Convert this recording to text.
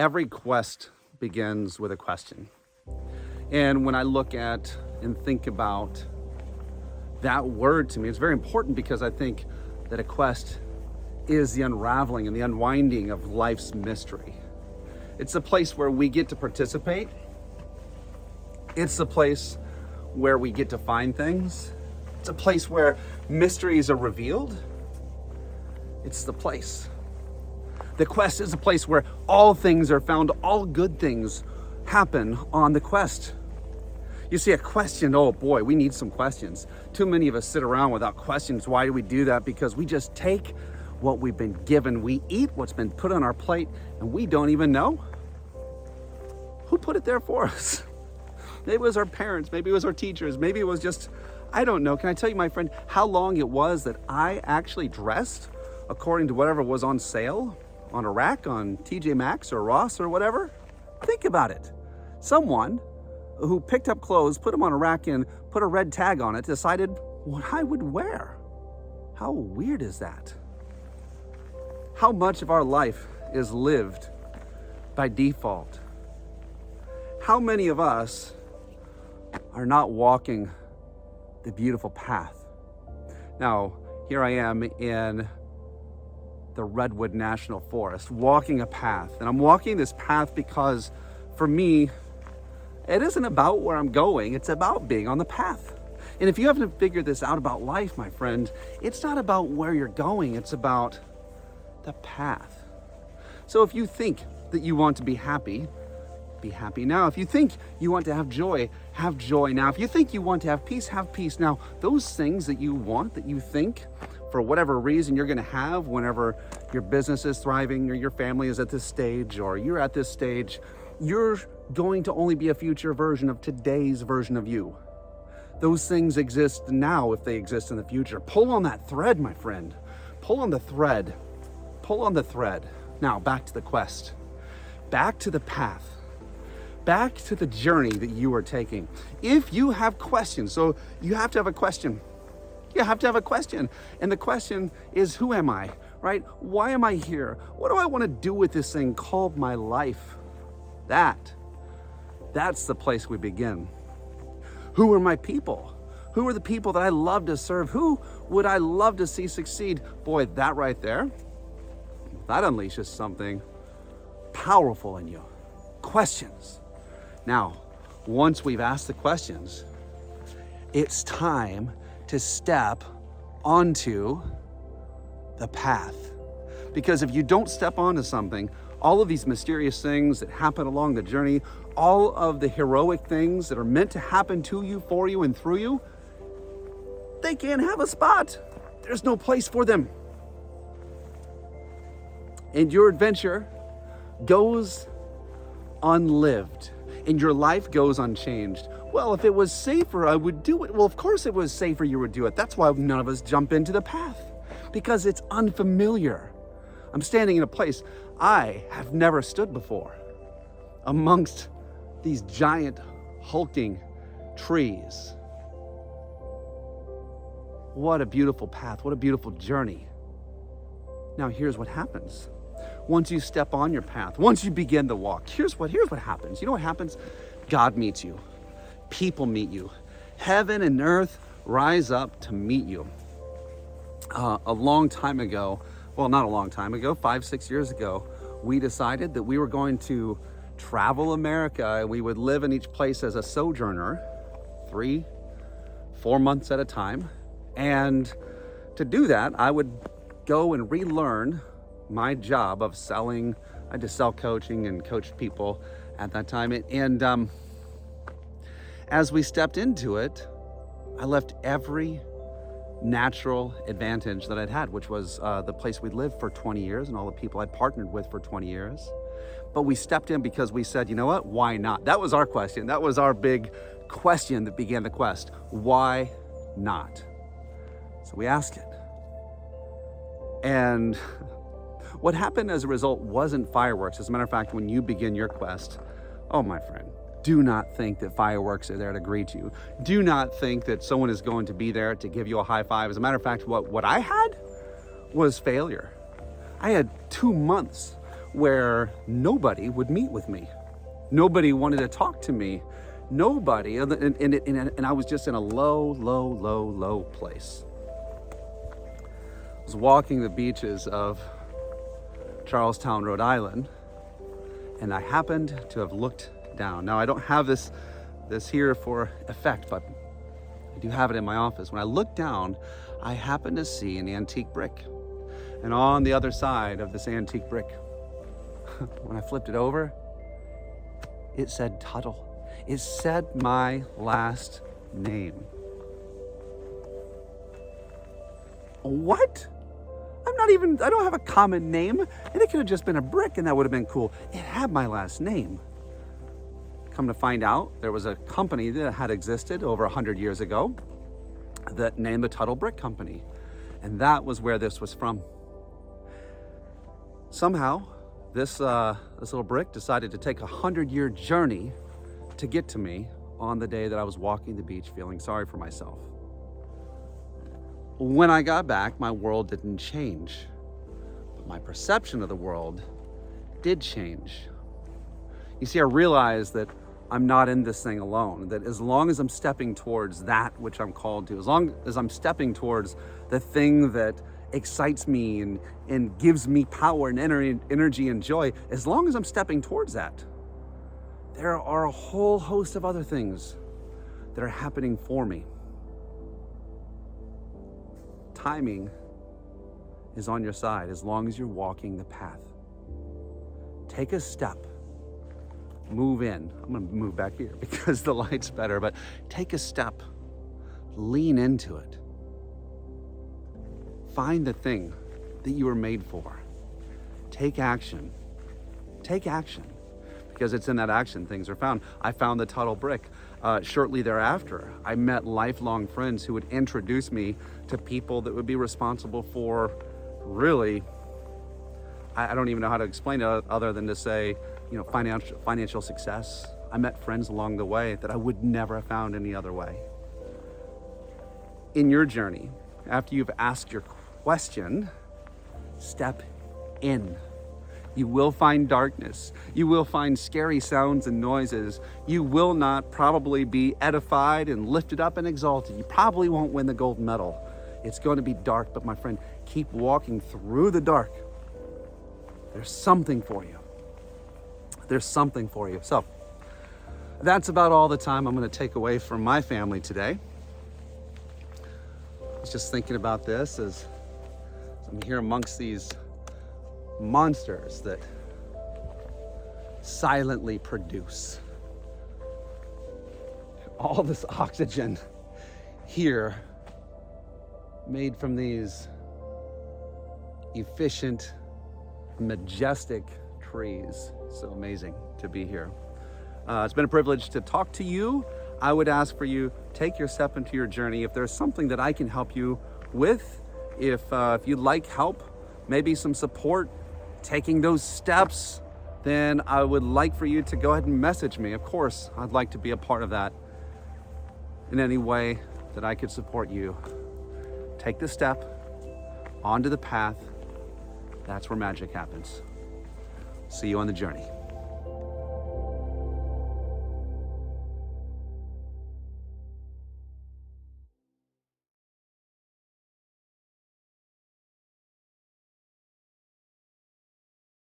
Every quest begins with a question. And when I look at and think about that word, to me, it's very important because I think that a quest is the unraveling and the unwinding of life's mystery. It's a place where we get to participate. It's a place where we get to find things. It's a place where mysteries are revealed. It's the place. The quest is a place where all things are found, all good things happen on the quest. You see, a question, oh boy, we need some questions. Too many of us sit around without questions. Why do we do that? Because we just take what we've been given. We eat what's been put on our plate, and we don't even know who put it there for us. Maybe it was our parents, maybe it was our teachers, maybe it was just, I don't know. Can I tell you, my friend, how long it was that I actually dressed according to whatever was on sale on a rack on TJ Maxx or Ross or whatever? Think about it. Someone who picked up clothes, put them on a rack and put a red tag on it, decided what I would wear. How weird is that? How much of our life is lived by default? How many of us are not walking the beautiful path? Now, here I am in the Redwood National Forest, walking a path. And I'm walking this path because for me, it isn't about where I'm going, it's about being on the path. And if you haven't figured this out about life, my friend, it's not about where you're going, it's about the path. So if you think that you want to be happy now. If you think you want to have joy now. If you think you want to have peace now. Those things that you want, that you think, for whatever reason you're gonna have whenever your business is thriving or your family is at this stage or you're at this stage, you're going to only be a future version of today's version of you. Those things exist now if they exist in the future. Pull on that thread, my friend. Pull on the thread. Pull on the thread. Now, back to the quest. Back to the path. Back to the journey that you are taking. If you have questions, so you have to have a question. You have to have a question. And the question is, who am I, right? Why am I here? What do I want to do with this thing called my life? That's the place we begin. Who are my people? Who are the people that I love to serve? Who would I love to see succeed? Boy, that right there, that unleashes something powerful in you. Questions. Now, once we've asked the questions, it's time to step onto the path. Because if you don't step onto something, all of these mysterious things that happen along the journey, all of the heroic things that are meant to happen to you, for you, and through you, they can't have a spot. There's no place for them. And your adventure goes unlived, and your life goes unchanged. Well, if it was safer, I would do it. Well, of course it was safer, you would do it. That's why none of us jump into the path, because it's unfamiliar. I'm standing in a place I have never stood before, amongst these giant, hulking trees. What a beautiful path, what a beautiful journey. Now here's what happens. Once you step on your path, once you begin the walk, here's what happens. You know what happens? God meets you. People meet you. Heaven and earth rise up to meet you. A long time ago, well, not a long time ago, 5-6 years ago, we decided that we were going to travel America. We would live in each place as a sojourner, 3-4 months at a time. And to do that, I would go and relearn my job of selling. I just sell coaching and coached people at that time. And as we stepped into it, I left every natural advantage that I'd had, which was the place we'd lived for 20 years and all the people I'd partnered with for 20 years. But we stepped in because we said, you know what, why not? That was our question. That was our big question that began the quest. Why not? So we asked it. And what happened as a result wasn't fireworks. As a matter of fact, when you begin your quest, oh my friend, do not think that fireworks are there to greet you. Do not think that someone is going to be there to give you a high five. As a matter of fact, what I had was failure. I had 2 months where nobody would meet with me. Nobody wanted to talk to me. Nobody, and I was just in a low place. I was walking the beaches of Charlestown, Rhode Island, and I happened to have looked down. Now, I don't have this here for effect, but I do have it in my office. When I looked down, I happened to see an antique brick. And on the other side of this antique brick, when I flipped it over, it said Tuttle. It said my last name. What? I don't have a common name, and it could have just been a brick, and that would have been cool. It had my last name. Come to find out, there was a company that had existed over 100 years ago that named the Tuttle Brick Company, and that was where this was from. Somehow, this little brick decided to take a 100-year journey to get to me on the day that I was walking the beach feeling sorry for myself. When I got back, my world didn't change, but my perception of the world did change. You see, I realized that I'm not in this thing alone, that as long as I'm stepping towards that which I'm called to, as long as I'm stepping towards the thing that excites me and gives me power and energy and joy, as long as I'm stepping towards that, there are a whole host of other things that are happening for me. Timing is on your side as long as you're walking the path. Take a step. Move in. I'm going to move back here because the light's better, but take a step. Lean into it. Find the thing that you were made for. Take action. Take action. Because it's in that action things are found. I found the Tuttle brick. Shortly thereafter, I met lifelong friends who would introduce me to people that would be responsible for really, I don't even know how to explain it other than to say, financial success. I met friends along the way that I would never have found any other way. In your journey, after you've asked your question, step in. You will find darkness. You will find scary sounds and noises. You will not probably be edified and lifted up and exalted. You probably won't win the gold medal. It's going to be dark, but my friend, keep walking through the dark. There's something for you. There's something for you. So that's about all the time I'm going to take away from my family today. I was just thinking about this as I'm here amongst these monsters that silently produce all this oxygen here, made from these efficient, majestic trees. So amazing to be here. It's been a privilege to talk to you. I would ask for you, take your step into your journey. If there's something that I can help you with, if you'd like help, maybe some support, taking those steps, then I would like for you to go ahead and message me. Of course, I'd like to be a part of that in any way that I could support you. Take the step onto the path. That's where magic happens. See you on the journey.